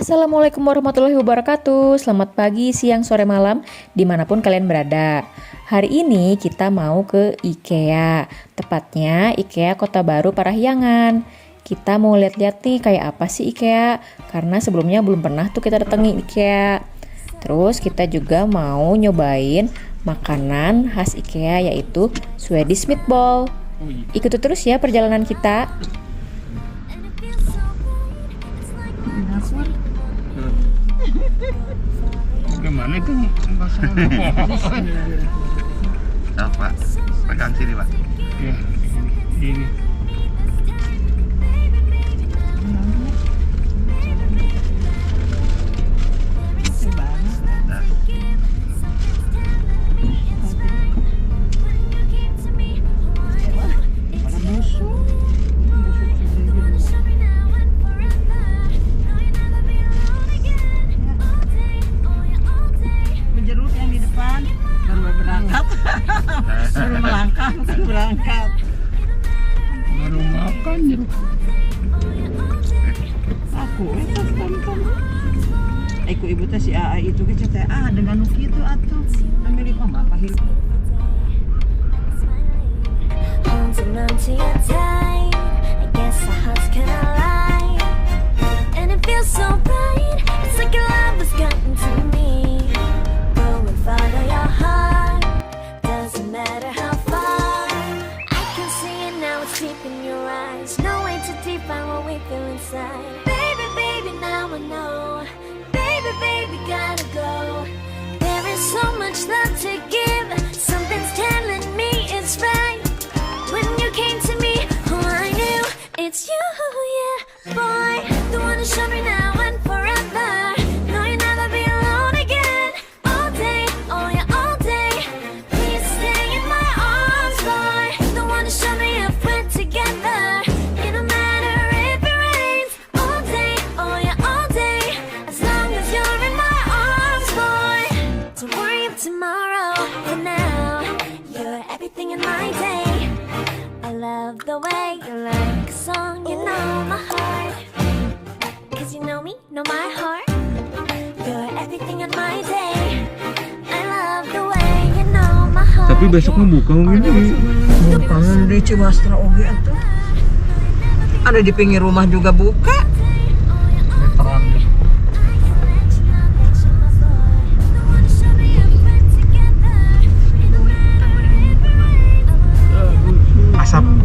Assalamualaikum warahmatullahi wabarakatuh. Selamat pagi, siang, sore, malam, dimanapun kalian berada. Hari ini kita mau ke IKEA, tepatnya IKEA Kota Baru Parahyangan. Kita mau lihat-lihat nih kayak apa sih IKEA, karena sebelumnya belum pernah tuh kita datangi IKEA. Terus kita juga mau nyobain makanan khas IKEA yaitu Swedish meatball. Ikuti terus ya perjalanan kita. Gimana itu bahasa Pak, pegang sini Pak. Ya, ini. Baru melangkah, bukan berangkat. Baru makan jeruk. Aku itu tonton. Aku ibu teh si AA itu ke teh dengan nuki itu atuh. Ambil di mama apa hidup. Tapi besoknya buka mungkin. Bukan di Ciwastra oge atuh. Ada di pinggir rumah juga buka. Veteran.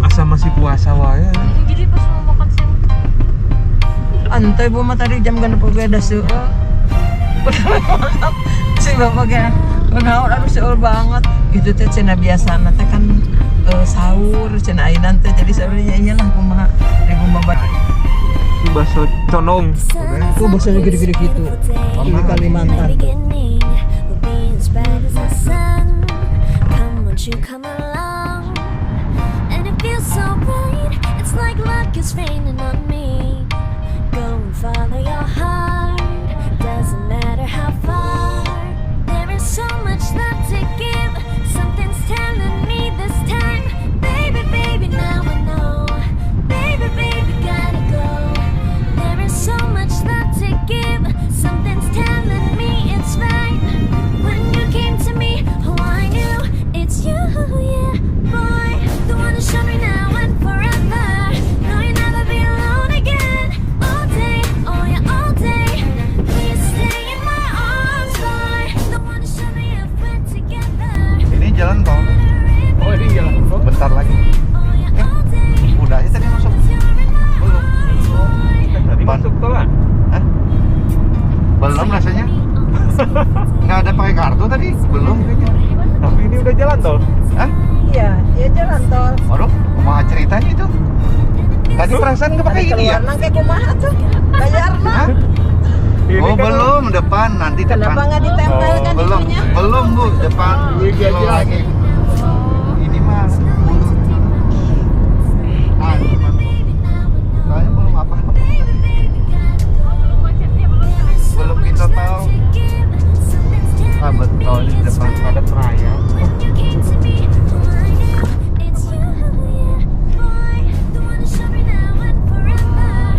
Asa masih puasa wae. Jadi pas mau makan Antai bu mah tadi jam genep oge da seueur. Si bapak ge benaon aduh seueur banget. Itu teh cenah biasana teh kan sahur cenah ayeuna teh jadi saurnya iyalah kumaha rek kumaha Si bakso conong. itu bahasanya gede-gede gitu. Di Kalimantan. Jalan tol. Oh, ini jalan tol. Bentar lagi. Udah aja tadi masuk. Belum. Tadi masuk tol kan? Hah? Belum rasanya. Nggak ada pakai kartu tadi. Belum kayaknya. Tapi ini udah jalan tol. Hah? Iya, dia jalan tol. Waduh, kumaha ceritanya itu? Tadi perasaan nggak pakai ini ya? Nang kayak kumaha tuh? Bayarna. Hah? Ini Oh kan belum, depan nanti depan. Kenapa nggak ditempelkan Belum, itunya? belum Bu, depan. Ini dia Kilo jalan. lagi. Ini mah mundur. Gimana? Saya belum apa-apa. Belum kita tahu. Ah betul, di depan ada Raya.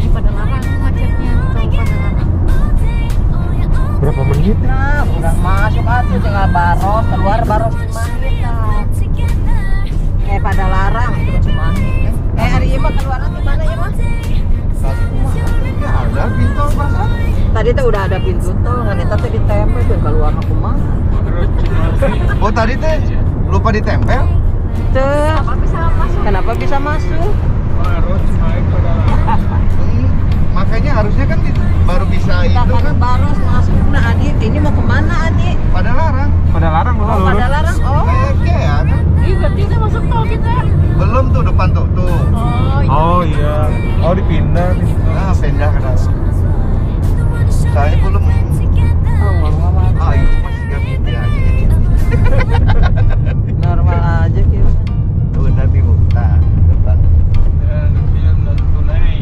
Padalarang macetnya, tol Padalarang. masuk tinggal Baros, keluar Baros Cimahi Padalarang terus Cimahi. Hari ini mah keluaran di mana ya mah? Ya ada pintu pasar. Tadi tuh udah ada pintu tol, ngan eta teh ditempel tuh keluar aku mah. Oh tadi teh lupa ditempel. Tuh. Kenapa bisa masuk? Baru Cimahi Padalarang. Makanya harusnya kan baru bisa Kita itu kan. Baros masuk. Nah Adi, ini mau kemana Adi? Padalarang. Padalarang Oh, lurus. Padalarang. Oh. IKEA kan? Iya, berarti kita masuk tol kita. Belum tuh depan tuh. Oh, iya. Oh iya. Oh dipindah. Nah, pindah ke dalam. Saya belum. Oh, ngomong-ngomong. Ah, itu masih gak pindah aja. Normal aja gitu. Tuh nanti buka depan. Ya, film non tunai.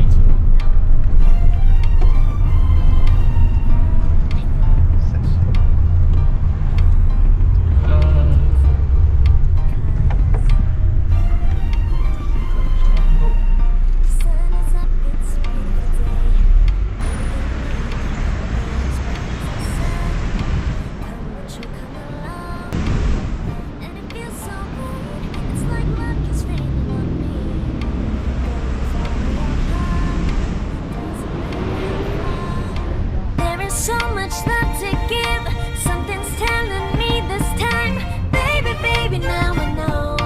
There is so much love to give. Something's telling me this time. Baby, baby, now I know.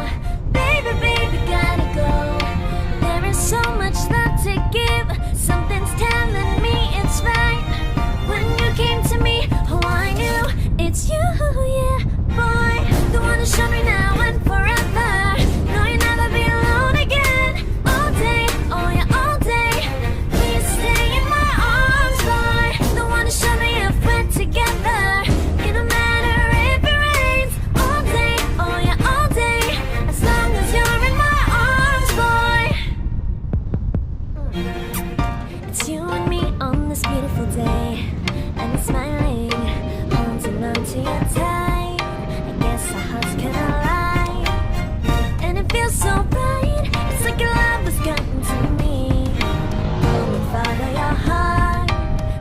Baby, baby, gotta go. There is so much love to give. Something's telling me it's right. When you came to me, oh, I knew it's you, yeah, boy. The one to show me now and forever. No, you'll never be alone again. All day, oh yeah, all day. Please stay in my arms, boy. The one to show me if we're together. It don't matter if it rains. All day, oh yeah, all day. As long as you're in my arms, boy. It's you and me on this beautiful day. And it's smiling, holding on to your tight. I guess our hearts can align. And it feels so right. It's like your love has gotten to me. Go and follow your heart.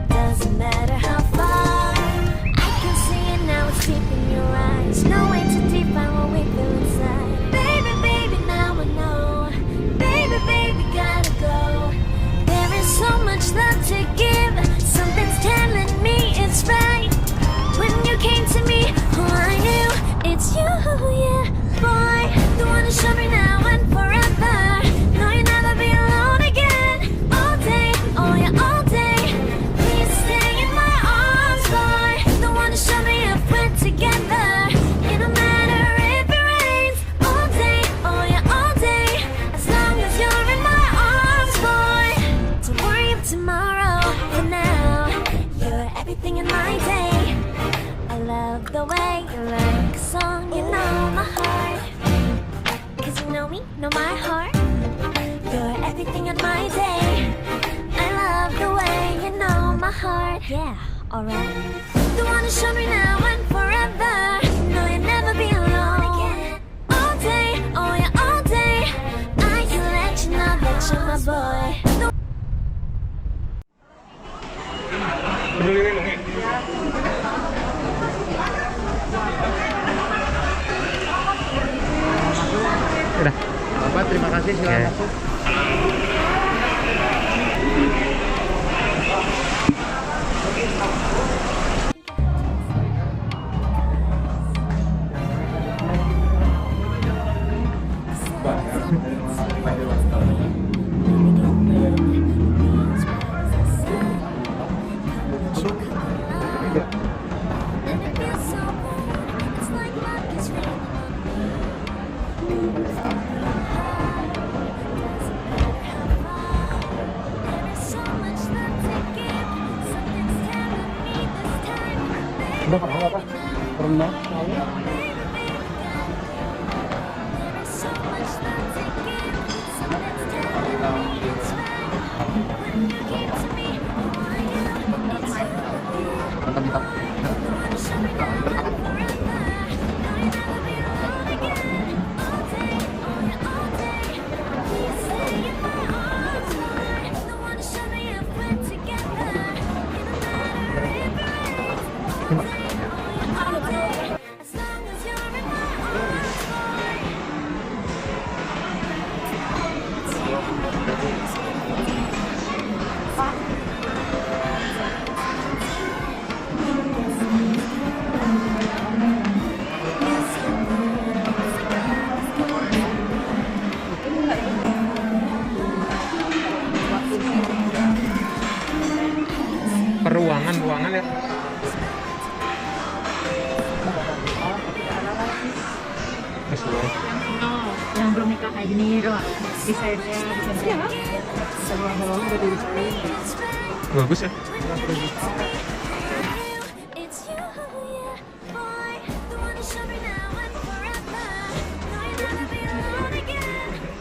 Doesn't matter how far. I can see it now, it's deep in your eyes. No way to define what we feel inside. Baby, baby, now I know. Baby, baby, gotta go. There is so much love to give. Something's telling me it's right. When you came to me, oh, I knew it's you, yeah, boy. The one to show me now and forever. No, you'll never be alone again. All day, oh yeah, all day. Please stay in my arms, boy. The one to show me if we're together. It don't matter if it rains. All day, oh yeah, all day. As long as you're in my arms, boy. Don't worry about tomorrow. For now, you're everything in my day. I love the way you like a song. You know my heart. Cause you know me, know my heart. You're everything in my day. I love the way you know my heart. Yeah, alright. The one to show me now and forever. No, you'll never be alone. All day, oh yeah, all day. I can let you know that you're my boy. Peduli lindungi. Udah. Bapak terima kasih silakan Oke. masuk. Udah pernah apa? Pernah. Mantap. ruangan ya. Sesuai. Yang belum nikah kayak gini doang. Desainnya ya. Bawang-bawang udah didesain. Bagus ya. It's you, yeah, boy, the one who showed me now and forever. No, you'll never be alone again.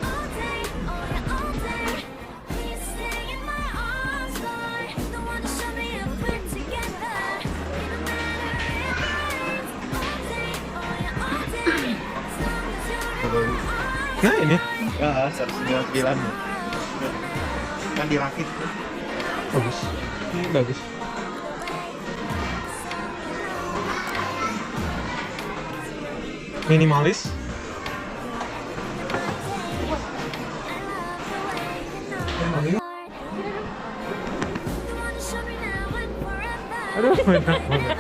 All day, oh yeah, all day. Please stay in my arms, boy, the one who showed me if we're together. It don't matter if it rains. All day, oh yeah, all day. As long as you're in my arms. Nah ini Ya, 199. Kan dirakit. bagus. Ini bagus. Minimalis. Aduh, enak banget.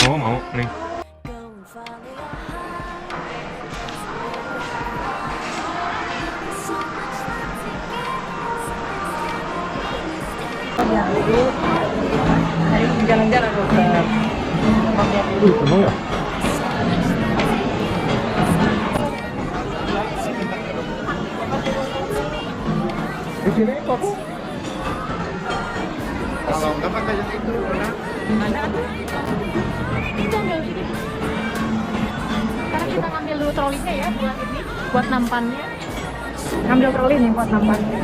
Oh mau nih. Jalan-jalan dokter. Emang ya? Di sini kok? Kalau enggak pakai yang itu, nah. Sekarang kita ngambil dulu trolinya ya buat ini, buat nampannya. Ngambil troli nih buat nampannya.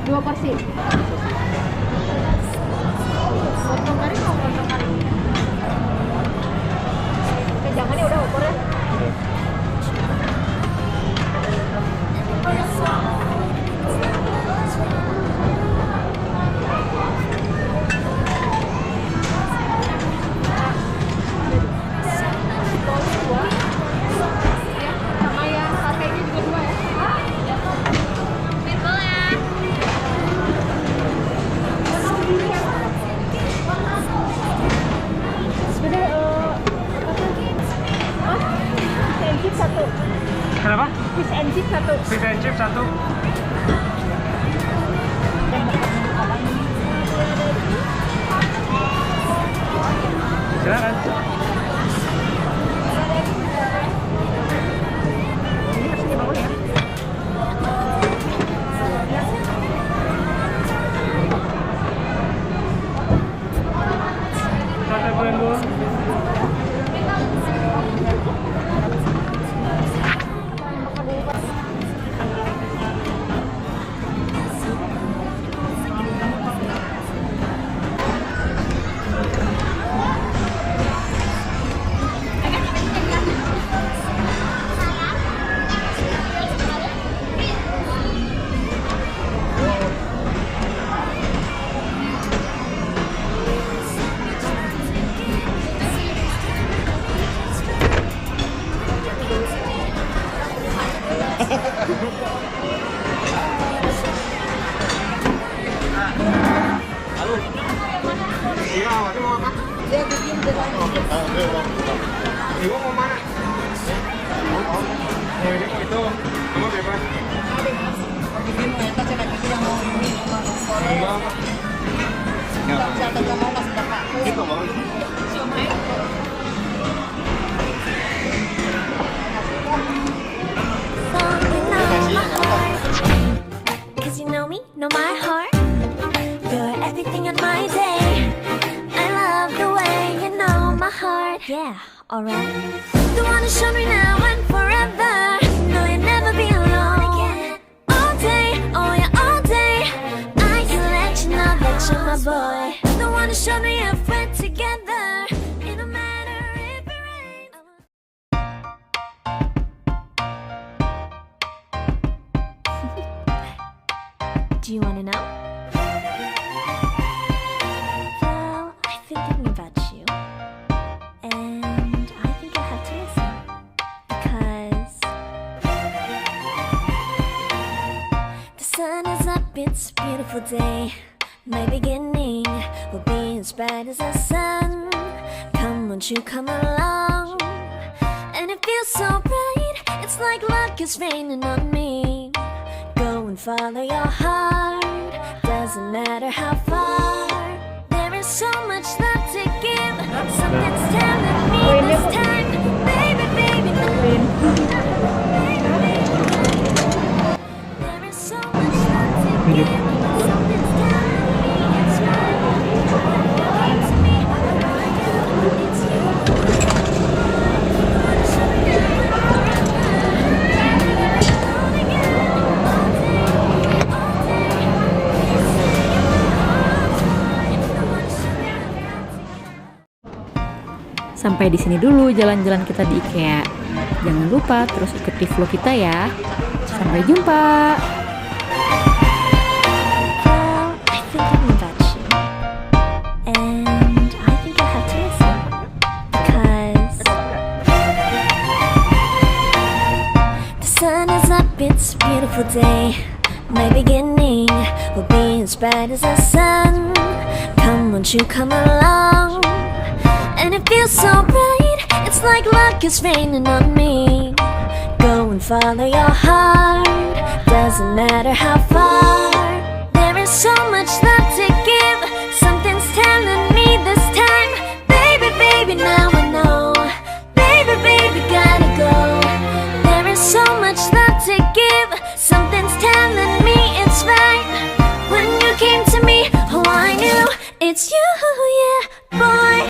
Dua porsi. Potong kari mau potong kari. Jangannya udah ukur ya. Sama yang satenya juga dua ya. Silakan. Sate Bandung. Iya, waktu mau apa? Ibu mau mana? Mau ini mau itu, kamu bebas. Gitu mau. Cause you know me, know my heart. You're everything in my day. I love the way you know my heart. Yeah, alright. The one who showed me now and forever. No, you'll never be alone again. All day, oh yeah, all day. I can let you know that you're my boy. The one who showed me if we're together. It don't matter if it rains. Do you wanna know? Well, I've been thinking about you, and I think I have to listen because the sun is up, it's a beautiful day. My beginning will be as bright as the sun. Come, won't you come along? And it feels so bright, it's like luck is raining on me. Go and follow your heart, doesn't matter how far. There is so much love to give. Something's telling me this time, baby, baby, no. There is so much love to give. Something's telling me it's right. It's me, it's you. Wanna show me now Sampai di sini dulu jalan-jalan kita di IKEA. Jangan lupa terus ikuti vlog kita ya. Sampai jumpa. Well, I've been thinking about you, and I think I have to listen because the sun is up, it's a beautiful day. My beginning will be as bright as the sun. Come, won't you come along? And it feels so bright, it's like luck is raining on me. Go and follow your heart, doesn't matter how far. There is so